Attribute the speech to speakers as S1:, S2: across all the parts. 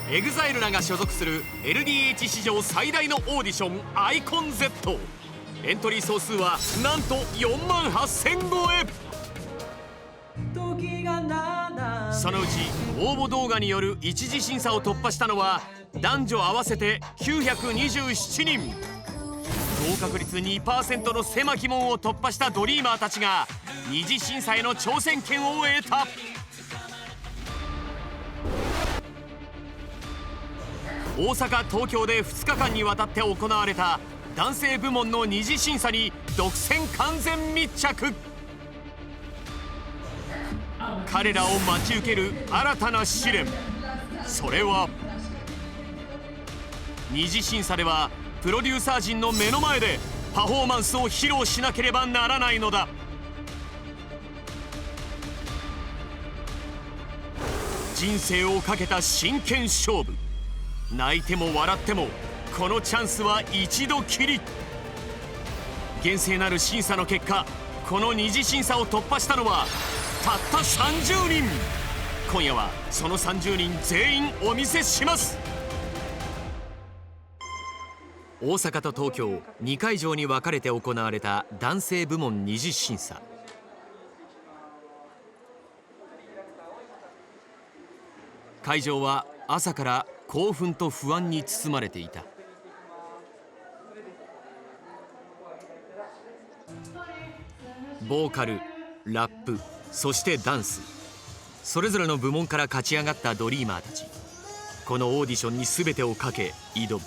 S1: EXILE らが所属する LDH 史上最大のオーディション iCONZ。 エントリー総数はなんと4万8000超え。そのうち応募動画による一次審査を突破したのは男女合わせて927人。合格率 2% の狭き門を突破したドリーマーたちが二次審査への挑戦権を得た。大阪、東京で2日間にわたって行われた男性部門の二次審査に独占完全密着。彼らを待ち受ける新たな試練、それは二次審査ではプロデューサー陣の目の前でパフォーマンスを披露しなければならないのだ。人生をかけた真剣勝負。泣いても笑ってもこのチャンスは一度きり。厳正なる審査の結果、この二次審査を突破したのはたった30人。今夜はその30人全員お見せします。大阪と東京2会場に分かれて行われた男性部門二次審査。会場は朝から興奮と不安に包まれていた。ボーカル、ラップ、そしてダンス、それぞれの部門から勝ち上がったドリーマーたち。このオーディションに全てをかけ挑む。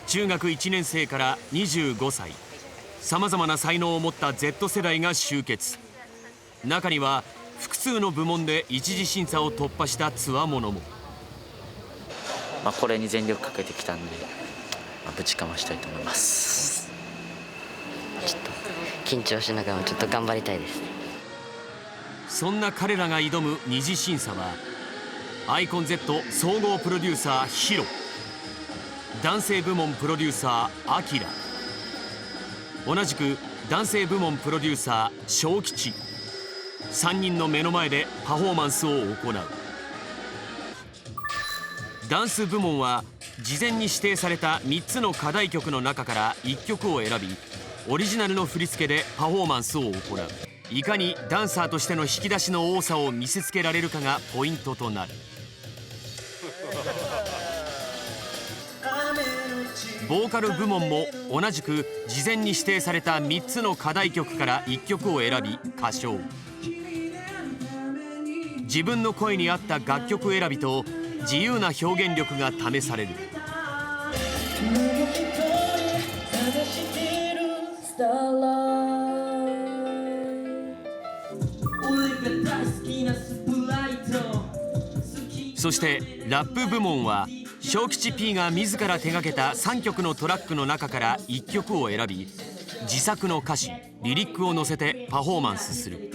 S1: 中学1年生から25歳、さまざまな才能を持った Z 世代が集結。中には複数の部門で一次審査を突破したつわものも。
S2: これに全力かけてきたんで、ぶちかましたいと思います。
S3: ちょっと緊張しながらもちょっと頑張りたいです。
S1: そんな彼らが挑む二次審査はiCONZ総合プロデューサーヒロ、男性部門プロデューサーアキラ、同じく男性部門プロデューサー小吉、3人の目の前でパフォーマンスを行う。ダンス部門は事前に指定された3つの課題曲の中から1曲を選び、オリジナルの振り付けでパフォーマンスを行う。いかにダンサーとしての引き出しの多さを見せつけられるかがポイントとなる。ボーカル部門も同じく事前に指定された3つの課題曲から1曲を選び歌唱。自分の声に合った楽曲選びと自由な表現力が試される。そしてラップ部門は小吉 P が自ら手掛けた3曲のトラックの中から1曲を選び、自作の歌詞、リリックを乗せてパフォーマンスする。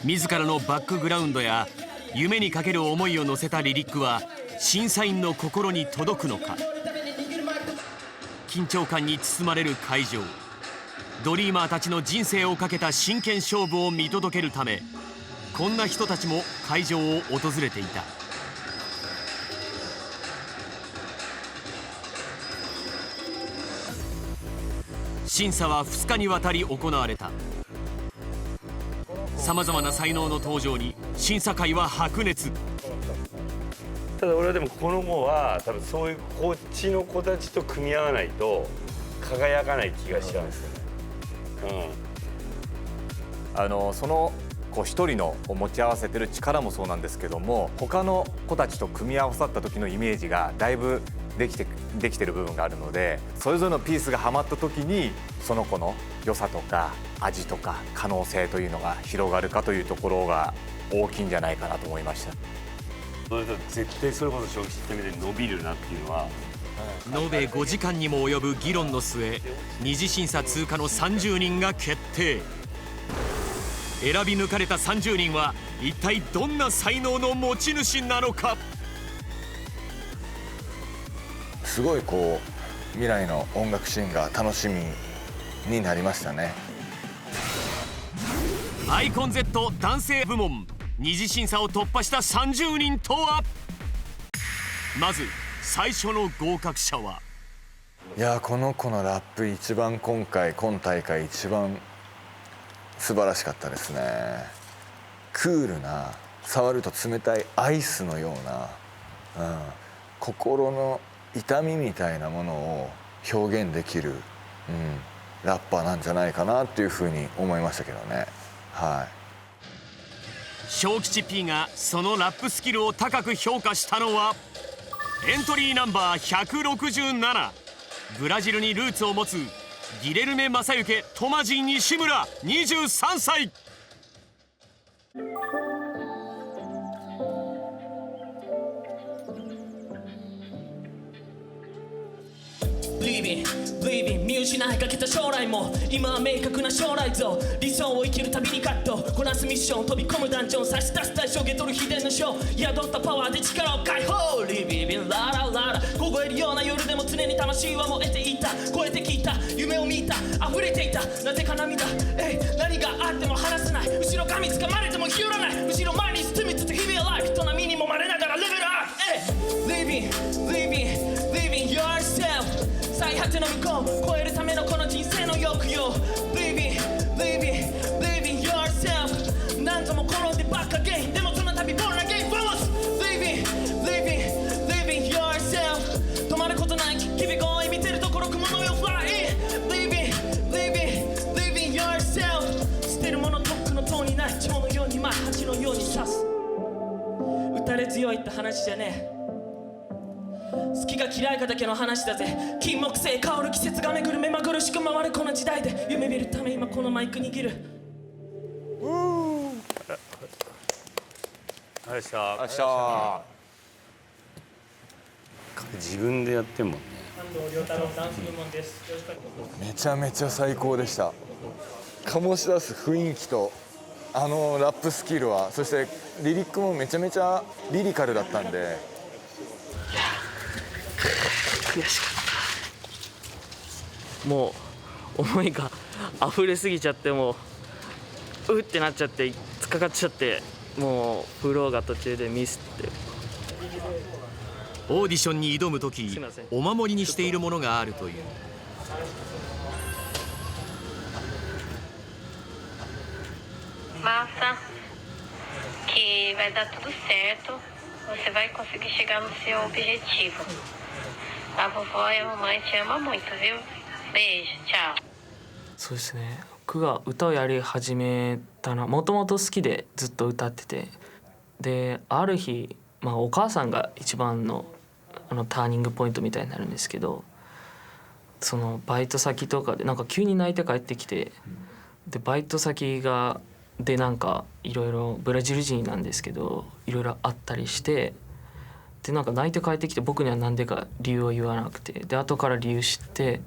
S1: 自らのバックグラウンドや夢にかける思いを乗せたリリックは審査員の心に届くのか。緊張感に包まれる会場。ドリーマーたちの人生をかけた真剣勝負を見届けるため、こんな人たちも会場を訪れていた。審査は2日にわたり行われた。さまざまな才能の登場に審査会は白熱。
S4: ただ俺はでもこの子は多分そういうこっちの子たちと組み合わないと輝かない気がしちゃうんですよね。
S5: その一人の持ち合わせてる力もそうなんですけども、他の子たちと組み合わさった時のイメージがだいぶできてる部分があるので、それぞれのピースがはまった時にその子の良さとか味とか可能性というのが広がるかというところが大きいんじゃないかなと思いました。
S4: 絶対それこそ消費してみて伸びるなっていうのは。
S1: 延べ5時間にも及ぶ議論の末、二次審査通過の30人が決定。選び抜かれた30人は一体どんな才能の持ち主なのか。
S6: すごい未来の音楽シーンが楽しみになりましたね。
S1: アイコン Z 男性部門二次審査を突破した30人とは。まず最初の合格者は。
S6: いやこの子のラップ一番今大会一番素晴らしかったですね。クールな触ると冷たいアイスのような、心の痛みみたいなものを表現できる、ラッパーなんじゃないかなっていうふうに思いましたけどね。
S1: 小吉 P がそのラップスキルを高く評価したのはエントリーナンバー167、ブラジルにルーツを持つギレルメ・マサユケ・トマジン西村23歳。
S7: 見失いかけた将来も今は明確な将来像、理想を生きるたびにカットこなすミッション、飛び込むダンジョン差し出す対象、受け取る秘伝の書、宿ったパワーで力を解放。リビビンララララ凍えるような夜でも常に魂は燃えていた、超えてきた夢を見た溢れていた、なぜか涙、何があっても離さない、後ろ髪掴まれてもひよらない、後ろ前に進みつつ日々はライフ、人並みにもまれながらレベルアップ。Living yourself、最果ての向こう超えるためのこの人生の抑揚。 Living yourself、 何度も転んでばっかゲイン、でもその度ボーナーゲインボス。 Living yourself、 止まることない日々声見てるところ雲のよ Fly Living yourself、 捨てるものとっくの塔にない蝶のように舞い蜂のように刺す。打たれ強いって話じゃねえ、好きが嫌いかだけの話だぜ。金木犀香る季節が巡る目まぐるしく回るこの時代で、夢見るため今このマイク握る。
S4: あれした
S5: あした
S4: 自分でやってんもんね。
S7: 安藤亮太郎ダンス部門です。
S6: めちゃめちゃ最高でした。醸し出す雰囲気とラップスキルは、そしてリリックもめちゃめちゃリリカルだったんで。
S8: 悔しかった。もう思いが溢れすぎちゃって、もうってなっちゃって突っかかっちゃって、もうフローが途中でミスって。
S1: オーディションに挑む時
S8: すいません
S1: お守りにしているものがあるという。
S9: Massa, que vai dar tudo certo, você vai conseguir chegar no seu objetivo. A vovó e a mamãe te ama muito, viu? Beijo, tchau.
S8: そうですね、僕が歌をやり始めたのはもともと好きでずっと歌ってて、である日、お母さんが一番のターニングポイントみたいになるんですけど、そのバイト先とかでなんか急に泣いて帰ってきて、でバイト先がでなんかいろいろブラジル人なんですけどいろいろあったりして、でなんか泣いて帰ってきて僕には何でか理由を言わなくて、で後から理由知って、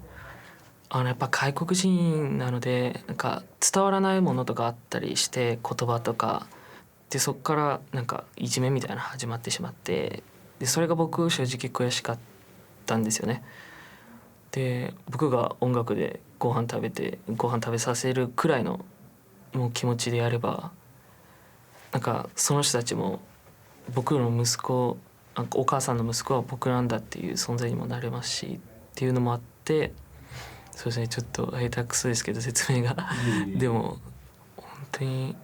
S8: やっぱ外国人なのでなんか伝わらないものとかあったりして言葉とかで、そっからなんかいじめみたいなの始まってしまって、でそれが僕正直悔しかったんですよね。で僕が音楽でご飯食べさせるくらいのもう気持ちでやれば、なんかその人たちも僕の息子、なんかお母さんの息子は僕なんだっていう存在にもなれますしっていうのもあって、そうですね、ちょっと下手くそですけど説明がでも本当に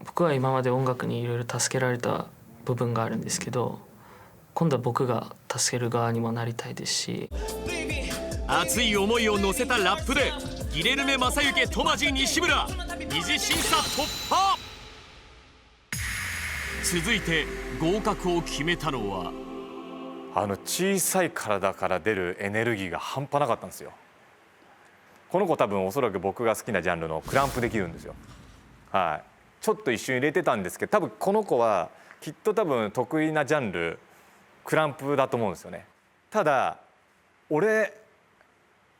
S8: 僕は今まで音楽にいろいろ助けられた部分があるんですけど、今度は僕が助ける側にもなりたいですし。
S1: 熱い思いを乗せたラップでギレルメ・マサユケ・トマジ西村二次審査突破。続いて合格を決めたのは、
S5: 小さい体から出るエネルギーが半端なかったんですよ。この子多分おそらく僕が好きなジャンルのクランプできるんですよ。ちょっと一瞬入れてたんですけど、多分この子はきっと多分得意なジャンルクランプだと思うんですよね。ただ俺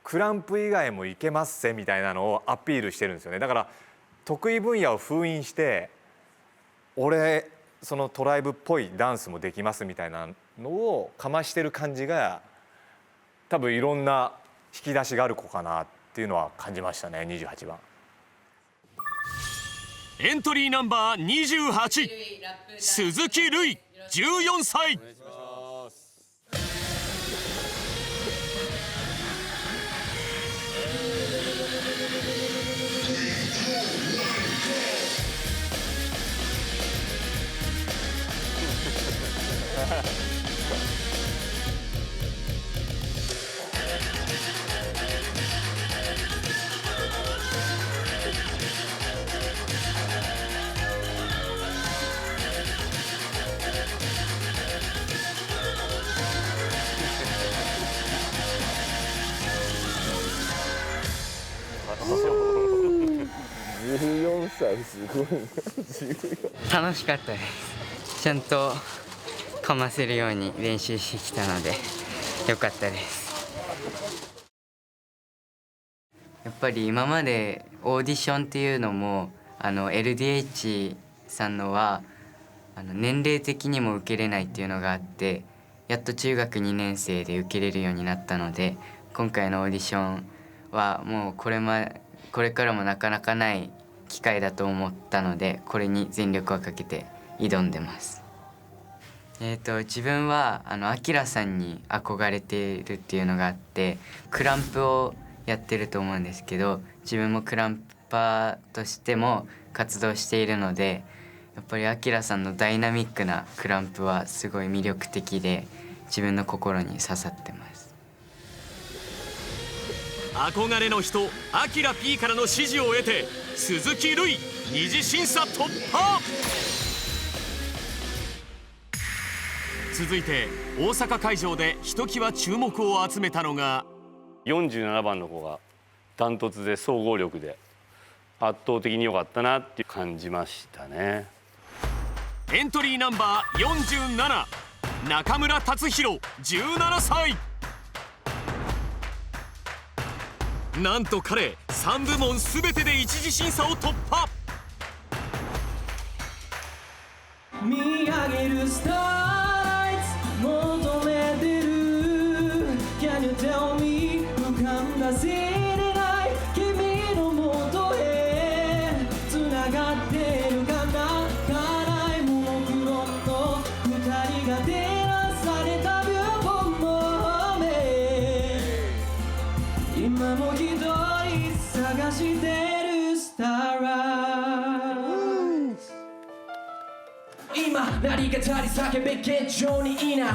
S5: クランプ以外もいけますせみたいなのをアピールしてるんですよね。だから得意分野を封印して、俺そのトライブっぽいダンスもできますみたいなのをかましてる感じが、多分いろんな引き出しがある子かなっていうのは感じましたね。28番
S1: エントリーナンバー28鈴木瑠衣14歳。
S6: 14歳すごいな。
S3: 楽しかったです。ちゃんとかませるように練習してきたので良かったです。やっぱり今までオーディションっていうのもLDH さんのは年齢的にも受けれないっていうのがあって、やっと中学2年生で受けれるようになったので、今回のオーディションはもうこれからもなかなかない機会だと思ったので、これに全力をかけて挑んでます。自分はアキラさんに憧れているっていうのがあって、クランプをやってると思うんですけど、自分もクランパーとしても活動しているので、やっぱりアキラさんのダイナミックなクランプはすごい魅力的で、自分の心に刺さってます。
S1: 憧れの人アキラ P からの指示を得て鈴木瑠衣二次審査突破。続いて大阪会場でひときわ注目を集めたのが
S4: 47番の子がダントツで総合力で圧倒的に良かったなって感じましたね。
S1: エントリーナンバー47中村達弘17歳。なんと彼3部門全てで一次審査を突破。
S7: 見上げるスターライツ求めてる Can you tell me 浮かんだせいでない君のもとへ繋がってるかな辛いモノクロの二人が照らされたビューポンもめ今も一人探してるスターライツ今何が足り叫べ現状にいな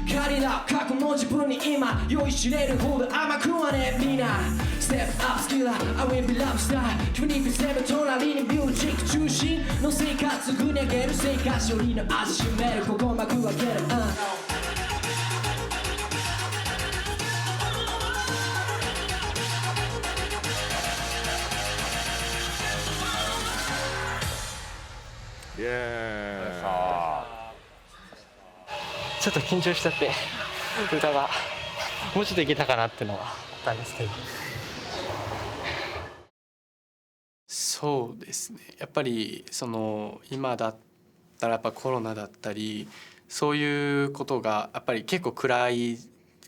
S7: 仮な過去の自分に今酔いしれるほど甘くはねみんなステップアップスキル I will be love star 24/7隣にミュージック中心の生活ぐにゃげる生活よりの味しめるここ幕開ける
S6: イエーイ。
S10: ちょっと緊張しちゃって歌がもうちょっといけたかなっていうのはあったんですけど。そうですね、やっぱり今だったらやっぱコロナだったりそういうことがやっぱり結構暗い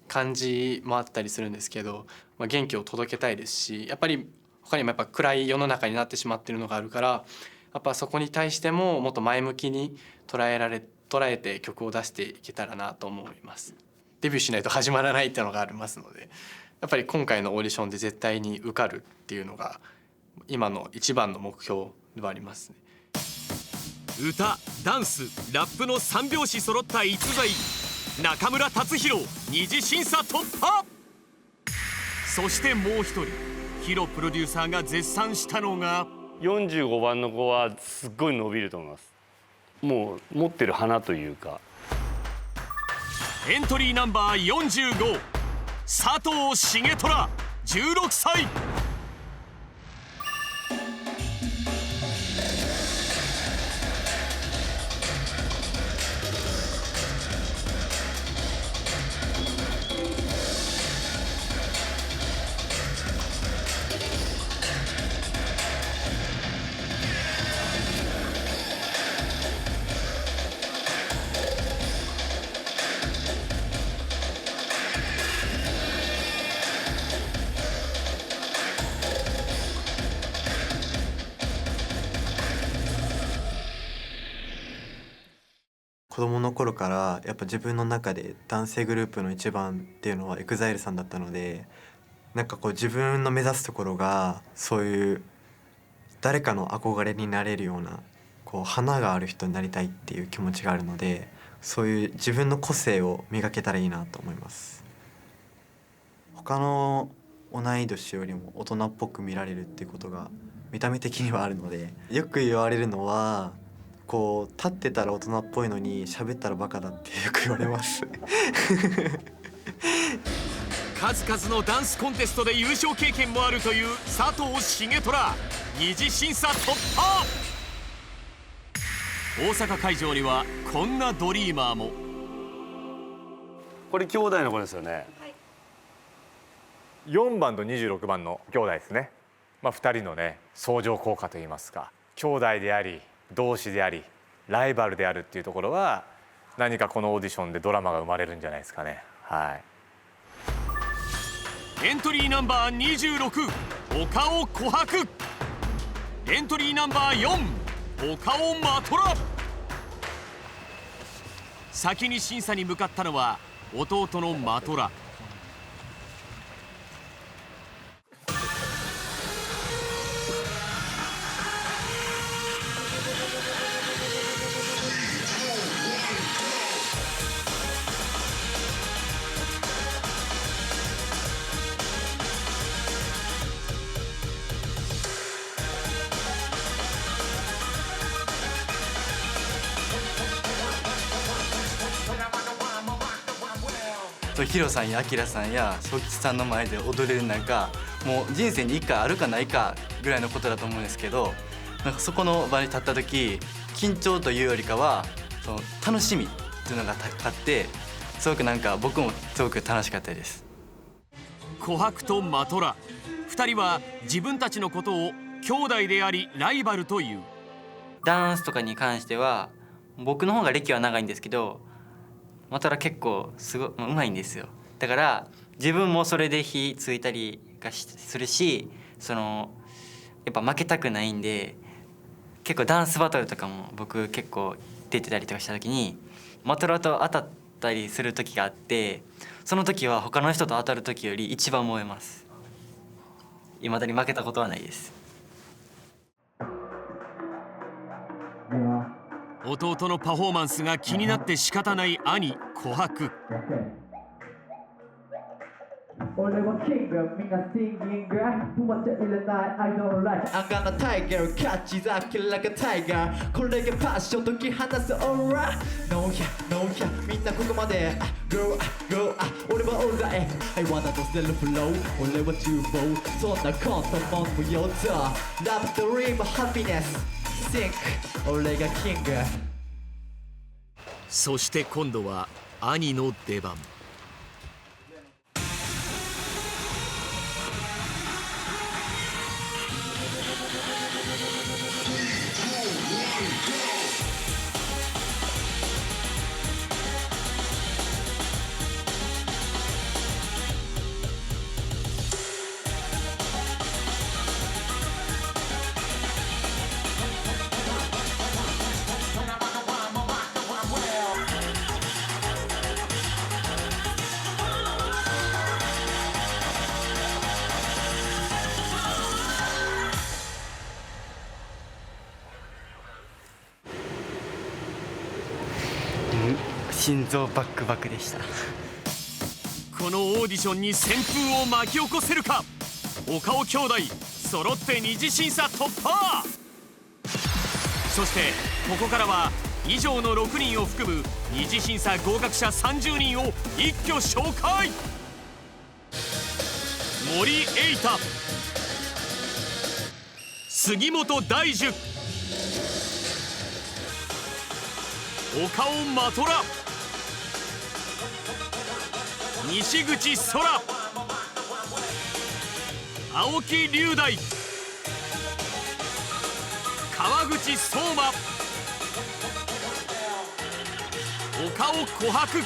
S10: 感じもあったりするんですけど、元気を届けたいですし、やっぱり他にもやっぱ暗い世の中になってしまっているのがあるから、やっぱそこに対してももっと前向きに捉えて曲を出していけたらなと思います。デビューしないと始まらないっていうのがありますので、やっぱり今回のオーディションで絶対に受かるっていうのが今の一番の目標ではありますね。
S1: 歌、ダンス、ラップの3拍子揃った逸材中村達弘二次審査突破。そしてもう一人ヒロプロデューサーが絶賛したのが
S4: 45番の子はすっごい伸びると思います。もう持ってる花というか。
S1: エントリーナンバー45佐藤重虎16歳。
S11: 子供の頃からやっぱ自分の中で男性グループの一番っていうのは EXILE さんだったので、なんかこう自分の目指すところがそういう誰かの憧れになれるようなこう花がある人になりたいっていう気持ちがあるので、そういう自分の個性を磨けたらいいなと思います。他の同い年よりも大人っぽく見られるっていうことが見た目的にはあるので、よく言われるのはこう立ってたら大人っぽいのに喋ったらバカだってよく言われます
S1: 数々のダンスコンテストで優勝経験もあるという佐藤重虎、二次審査突破。大阪会場にはこんなドリーマーも。
S4: これ兄弟の子ですよね。
S5: 4番と26番の兄弟ですね。2人のね相乗効果といいますか、兄弟であり同志でありライバルであるっていうところは、何かこのオーディションでドラマが生まれるんじゃないですかね。はい。
S1: エントリーナンバー26、岡尾琥珀。エントリーナンバー4、岡尾マトラ。先に審査に向かったのは弟のマトラ。
S12: ヒロさんやアキラさんやソキさんの前で踊れるなんか、もう人生に1回あるかないかぐらいのことだと思うんですけど、なんかそこの場に立った時、緊張というよりかはその楽しみっていうのがあって、すごくなんか僕もすごく楽しかったです。
S1: 琥珀とマトラ、2人は自分たちのことを兄弟でありライバルという。
S3: ダンスとかに関しては僕の方が歴は長いんですけど、マトラ結構うまいんですよ。だから自分もそれで火ついたりがするし、やっぱ負けたくないんで、結構ダンスバトルとかも僕結構出てたりとかした時にマトラと当たったりする時があって、その時は他の人と当たる時より一番燃えます。未だに負けたことはないです。
S1: 弟のパフォーマンスが気になって仕方ない兄琥珀。
S13: 俺はキング、みんなシンギング。止まっていらない、I don't like I'm gonna tiger、キャッチザキラがタイガー。これがパッション解き放すオーラ。No yeah, no yeah、みんなここまで。Go, go、俺はオーライ。I wanna go sell flow、俺は厨房。そんなコントもん無用だ。Love, dream, happiness、think、俺がキング。
S1: そして今度は兄の出番。
S12: 心臓バックバクでした。
S1: このオーディションに旋風を巻き起こせるか。岡尾兄弟揃って二次審査突破。そしてここからは以上の6人を含む二次審査合格者30人を一挙紹介。森瑛太、杉本大樹、岡尾マトラ、西口空、青木龍大、川口壮馬、岡尾琥珀、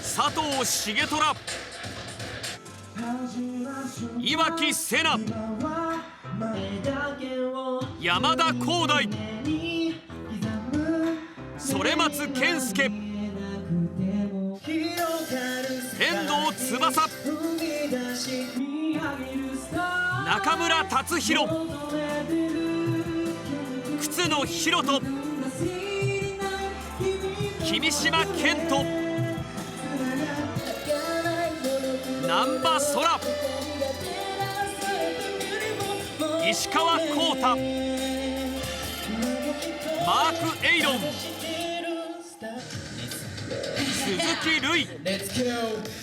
S1: 佐藤重虎、岩城瀬那、山田光大、反松健介、遠藤翼、中村達弘、靴野博人、君島健人、難波空、石川浩太、マーク・エイロン、鈴木瑠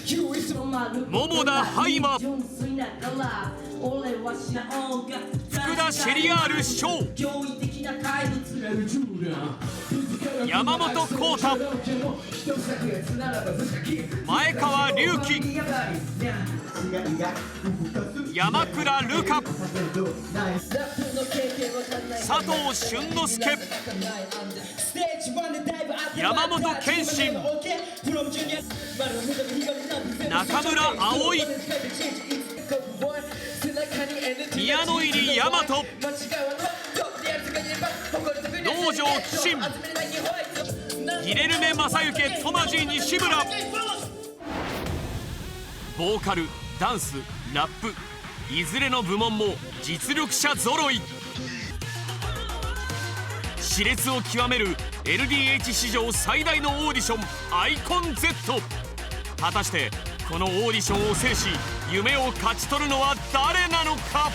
S1: 衣、桃田ハイマ、福田シェリアール翔、山本浩太、前川隆輝、山倉瑠香、佐藤俊之介、山本謙信、中村葵、宮野入大和、道場鬼神、ギレルメ正幸、トマジ西村。ボーカル、ダンス、ラップ、いずれの部門も実力者揃い。熾烈を極める LDH 史上最大のオーディション、アイコン Z。 果たしてこのオーディションを制し夢を勝ち取るのは誰なのか。